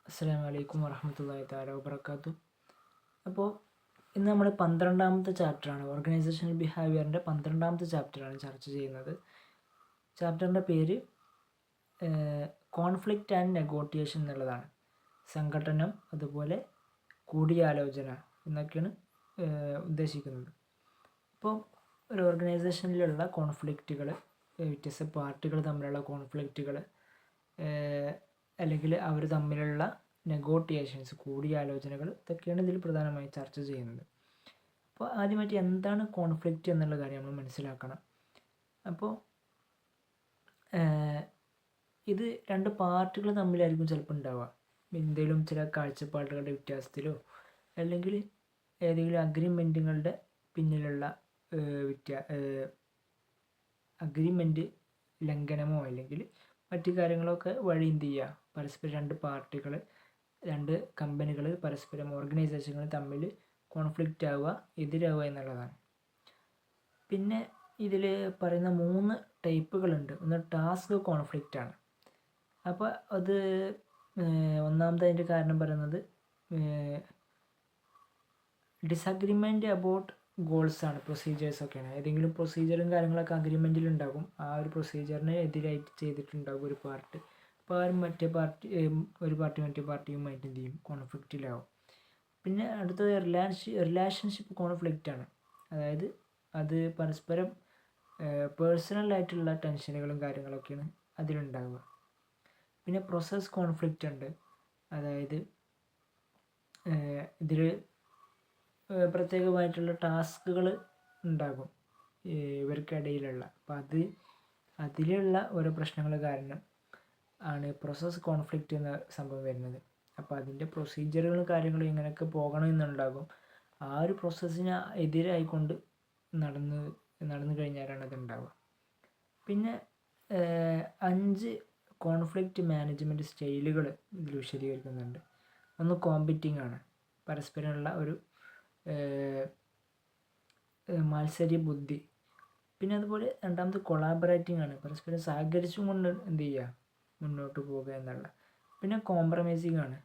അസ്സലാമു അലൈക്കും വറഹ്മത്തുള്ളാഹി തആല വബറകാതുഹു. അപ്പോൾ ഇന്ന് നമ്മൾ 12ാമത്തെ ചാപ്റ്ററാണ്, ഓർഗനൈസേഷണൽ ബിഹേവിയറിൻ്റെ 12ാമത്തെ ചാപ്റ്ററാണ് ചർച്ച ചെയ്യുന്നത്. ചാപ്റ്ററിൻ്റെ പേര് കോൺഫ്ലിക്റ്റ് ആൻഡ് നെഗോട്ടിയേഷൻ എന്നുള്ളതാണ്. സംഘട്ടനം, അതുപോലെ കൂടിയാലോചന എന്നൊക്കെയാണ് ഉദ്ദേശിക്കുന്നത്. അപ്പോൾ ഒരു ഓർഗനൈസേഷനിലുള്ള കോൺഫ്ലിക്റ്റുകൾ, വ്യത്യസ്ത പാർട്ടികൾ തമ്മിലുള്ള കോൺഫ്ലിക്റ്റുകൾ, അല്ലെങ്കിൽ അവർ തമ്മിലുള്ള നെഗോട്ടിയേഷൻസ്, കൂടിയാലോചനകൾ, ഇതൊക്കെയാണ് ഇതിൽ പ്രധാനമായും ചർച്ച ചെയ്യുന്നത്. അപ്പോൾ ആദ്യമായിട്ട് എന്താണ് കോൺഫ്ലിക്റ്റ് എന്നുള്ള കാര്യം നമ്മൾ മനസ്സിലാക്കണം. അപ്പോൾ ഇത് രണ്ട് പാർട്ടികൾ തമ്മിലായിരിക്കും ചിലപ്പോൾ ഉണ്ടാവുക. എന്തെങ്കിലും ചില കാഴ്ചപ്പാടുകളുടെ വ്യത്യാസത്തിലോ അല്ലെങ്കിൽ ഏതെങ്കിലും അഗ്രിമെൻറ്റുകളുടെ പിന്നിലുള്ള അഗ്രിമെൻറ്റ് ലംഘനമോ അല്ലെങ്കിൽ മറ്റു കാര്യങ്ങളൊക്കെ വഴി എന്ത് ചെയ്യുക, പരസ്പരം രണ്ട് പാർട്ടികൾ, രണ്ട് കമ്പനികൾ, പരസ്പരം ഓർഗനൈസേഷനുകൾ തമ്മിൽ കോൺഫ്ലിക്റ്റ് ആവുക, എതിരാവുക എന്നുള്ളതാണ്. പിന്നെ ഇതിൽ പറയുന്ന 3 ടൈപ്പുകളുണ്ട്. ഒന്ന് ടാസ്ക് കോൺഫ്ലിക്റ്റ് ആണ്. അപ്പോൾ അത് ഒന്നാമത്തെ അതിൻ്റെ കാരണം പറയുന്നത് ഡിസഗ്രിമെൻറ്റ് അബൌട്ട് ഗോൾസ് ആണ്, പ്രൊസീജിയേഴ്സൊക്കെയാണ്. ഏതെങ്കിലും പ്രൊസീജിയറും കാര്യങ്ങളൊക്കെ അഗ്രിമെൻറ്റിലുണ്ടാകും. ആ ഒരു പ്രൊസീജിയറിന് എതിരായിട്ട് ചെയ്തിട്ടുണ്ടാകും ഒരു പാർട്ടി. അപ്പോൾ ആ മറ്റേ പാർട്ടി, ഒരു പാർട്ടി മറ്റേ പാർട്ടിയുമായിട്ട് എന്ത് ചെയ്യും, കോൺഫ്ലിക്റ്റിലാവും. പിന്നെ അടുത്തത് റിലേഷൻഷിപ്പ് കോൺഫ്ലിക്റ്റ് ആണ്. അതായത് അത് പരസ്പരം പേഴ്സണലായിട്ടുള്ള ടെൻഷനുകളും കാര്യങ്ങളൊക്കെയാണ് അതിലുണ്ടാവുക. പിന്നെ പ്രോസസ് കോൺഫ്ലിക്റ്റ് ഉണ്ട്. അതായത് ഇതിൽ പ്രത്യേകമായിട്ടുള്ള ടാസ്കുകൾ ഉണ്ടാകും ഇവർക്കിടയിലുള്ള. അപ്പോൾ അതിലുള്ള ഓരോ പ്രശ്നങ്ങൾ കാരണം ആണ് പ്രോസസ് കോൺഫ്ലിക്റ്റ് എന്ന സംഭവം വരുന്നത്. അപ്പോൾ അതിൻ്റെ പ്രൊസീജിയറുകളും കാര്യങ്ങളും എങ്ങനെയൊക്കെ പോകണമെന്നുണ്ടാകും. ആ ഒരു പ്രോസസ്സിന് എതിരായിക്കൊണ്ട് നടന്നു കഴിഞ്ഞാലാണ് അതുണ്ടാവുക. പിന്നെ 5 കോൺഫ്ലിക്റ്റ് മാനേജ്മെൻറ്റ് സ്റ്റൈലുകൾ ഇതിൽ വിശദീകരിക്കുന്നുണ്ട്. ഒന്ന് കോമ്പറ്റിംഗ് ആണ്, പരസ്പരമുള്ള ഒരു മത്സര ബുദ്ധി. പിന്നെ അതുപോലെ രണ്ടാമത് കൊളാബറേറ്റിംഗ് ആണ്, പരസ്പരം സഹകരിച്ചും കൊണ്ട് എന്ത് ചെയ്യുക, മുന്നോട്ട് പോവുക എന്നുള്ള. പിന്നെ കോംപ്രമൈസിങ് ആണ്,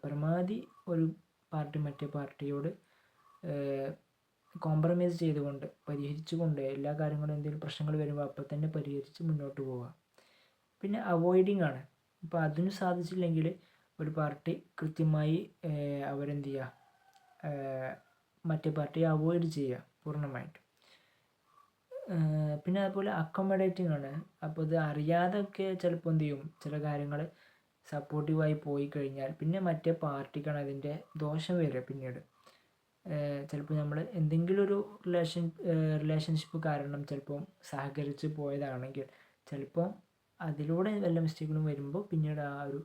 പരമാവധി ഒരു പാർട്ടി മറ്റേ പാർട്ടിയോട് കോംപ്രമൈസ് ചെയ്തുകൊണ്ട്, പരിഹരിച്ചുകൊണ്ട്, എല്ലാ കാര്യങ്ങളും എന്തെങ്കിലും പ്രശ്നങ്ങൾ വരുമ്പോൾ അപ്പോൾ തന്നെ പരിഹരിച്ച് മുന്നോട്ട് പോവുക. പിന്നെ അവോയ്ഡിങ് ആണ്. ഇപ്പോൾ അതിന് സാധിച്ചില്ലെങ്കിൽ ഒരു പാർട്ടി കൃത്യമായി അവരെന്ത് ചെയ്യുക, മറ്റേ പാർട്ടിയെ അവോയ്ഡ് ചെയ്യുക പൂർണ്ണമായിട്ടും. പിന്നെ അതുപോലെ അക്കോമഡേറ്റിംഗ് ആണ്. അപ്പോൾ ഇത് അറിയാതൊക്കെ ചിലപ്പോൾ എന്ത് ചെയ്യും, ചില കാര്യങ്ങൾ സപ്പോർട്ടീവായി പോയി കഴിഞ്ഞാൽ പിന്നെ മറ്റേ പാർട്ടിക്കാണ് അതിൻ്റെ ദോഷം വരിക. പിന്നീട് ചിലപ്പോൾ നമ്മൾ എന്തെങ്കിലും ഒരു റിലേഷൻഷിപ്പ് കാരണം ചിലപ്പോൾ സഹകരിച്ച് പോയതാണെങ്കിൽ ചിലപ്പോൾ അതിലൂടെ വല്ല മിസ്റ്റേക്കുകളും വരുമ്പോൾ പിന്നീട് ആ ഒരു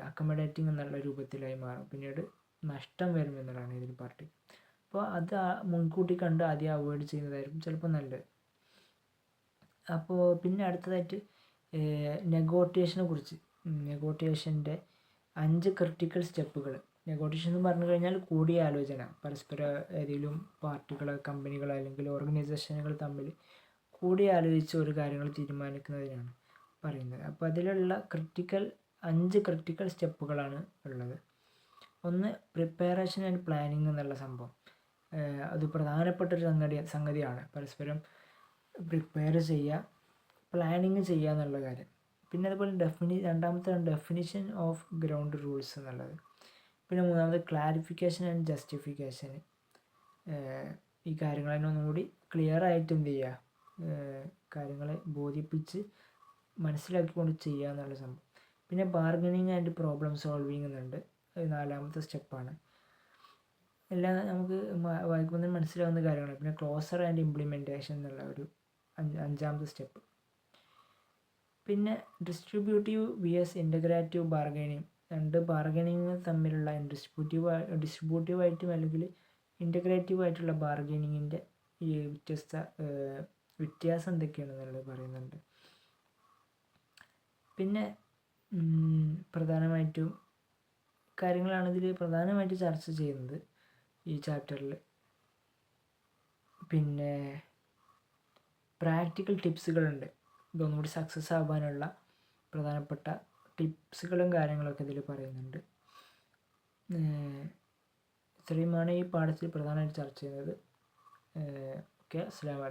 അക്കോമഡേറ്റിംഗ് എന്നുള്ള രൂപത്തിലായി മാറും. പിന്നീട് നഷ്ടം വരുമെന്നുള്ളതാണ് ഇതിന് പാർട്ടി. അപ്പോൾ അത് മുൻകൂട്ടി കണ്ട് ആദ്യം അവോയ്ഡ് ചെയ്യുന്നതായിരിക്കും ചിലപ്പോൾ നല്ലത്. അപ്പോൾ പിന്നെ അടുത്തതായിട്ട് നെഗോട്ടിയേഷനെ കുറിച്ച്, നെഗോട്ടിയേഷൻ്റെ 5 ക്രിട്ടിക്കൽ സ്റ്റെപ്പുകൾ. നെഗോട്ടിയേഷൻ എന്ന് പറഞ്ഞു കഴിഞ്ഞാൽ കൂടിയാലോചന, പരസ്പരം ഏതെങ്കിലും പാർട്ടികളോ കമ്പനികളോ അല്ലെങ്കിൽ ഓർഗനൈസേഷനുകൾ തമ്മിൽ കൂടിയാലോചിച്ച് ഒരു കാര്യങ്ങൾ തീരുമാനിക്കുന്നതിനാണ് പറയുന്നത്. അപ്പോൾ അതിലുള്ള 5 ക്രിട്ടിക്കൽ സ്റ്റെപ്പുകളാണ് ഉള്ളത്. ഒന്ന് പ്രിപ്പറേഷൻ ആൻഡ് പ്ലാനിങ് എന്നുള്ള സംഭവം. അത് പ്രധാനപ്പെട്ടൊരു സംഗതിയാണ്, പരസ്പരം പ്രിപ്പയർ ചെയ്യുക, പ്ലാനിങ് ചെയ്യുക എന്നുള്ള കാര്യം. പിന്നെ അതുപോലെ രണ്ടാമത്തെ ഡെഫിനിഷൻ ഓഫ് ഗ്രൗണ്ട് റൂൾസ് എന്നുള്ളത്. പിന്നെ മൂന്നാമത് ക്ലാരിഫിക്കേഷൻ ആൻഡ് ജസ്റ്റിഫിക്കേഷൻ. ഈ കാര്യങ്ങളെ ഒന്നുകൂടി ക്ലിയർ ആയിട്ട് എന്ത് ചെയ്യുക, കാര്യങ്ങളെ ബോധിപ്പിച്ച് മനസ്സിലാക്കിക്കൊണ്ട് ചെയ്യുക എന്നുള്ള സംഭവം. പിന്നെ ബാർഗനിങ് ആൻഡ് പ്രോബ്ലം സോൾവിങ് എന്നുണ്ട്, അത് 4ാമത്തെ സ്റ്റെപ്പാണ്. എല്ലാം നമുക്ക് വായിക്കുമ്പോൾ മനസ്സിലാവുന്ന കാര്യങ്ങളാണ്. പിന്നെ ക്ലോസർ ആൻഡ് ഇംപ്ലിമെൻറ്റേഷൻ എന്നുള്ള ഒരു 5ാമത്തെ സ്റ്റെപ്പ്. പിന്നെ ഡിസ്ട്രിബ്യൂട്ടീവ് വിഎസ് ഇൻ്റഗ്രേറ്റീവ് ബാർഗനിങ്. രണ്ട് ബാർഗനിങ് തമ്മിലുള്ള ഡിസ്ട്രിബ്യൂട്ടീവായിട്ടും അല്ലെങ്കിൽ ഇൻ്റഗ്രേറ്റീവായിട്ടുള്ള ബാർഗനിങ്ങിൻ്റെ ഈ വ്യത്യാസം എന്തൊക്കെയാണെന്നുള്ളത് പറയുന്നുണ്ട്. പിന്നെ പ്രധാനമായിട്ടും കാര്യങ്ങളാണ് ഇതിൽ പ്രധാനമായിട്ട് ചർച്ച ചെയ്യുന്നത് ഈ ചാപ്റ്ററിൽ. പിന്നെ പ്രാക്ടിക്കൽ ടിപ്സുകളുണ്ട്, ഇതൊന്നുകൂടി സക്സസ് ആവാനുള്ള പ്രധാനപ്പെട്ട ടിപ്സുകളും കാര്യങ്ങളൊക്കെ ഇതിൽ പറയുന്നുണ്ട്. ഇത്രയുമാണ് ഈ പാഠത്തിൽ പ്രധാനമായിട്ട് ചർച്ച ചെയ്യുന്നത്. ഓക്കെ, അസ്സലാമു അലൈക്കും.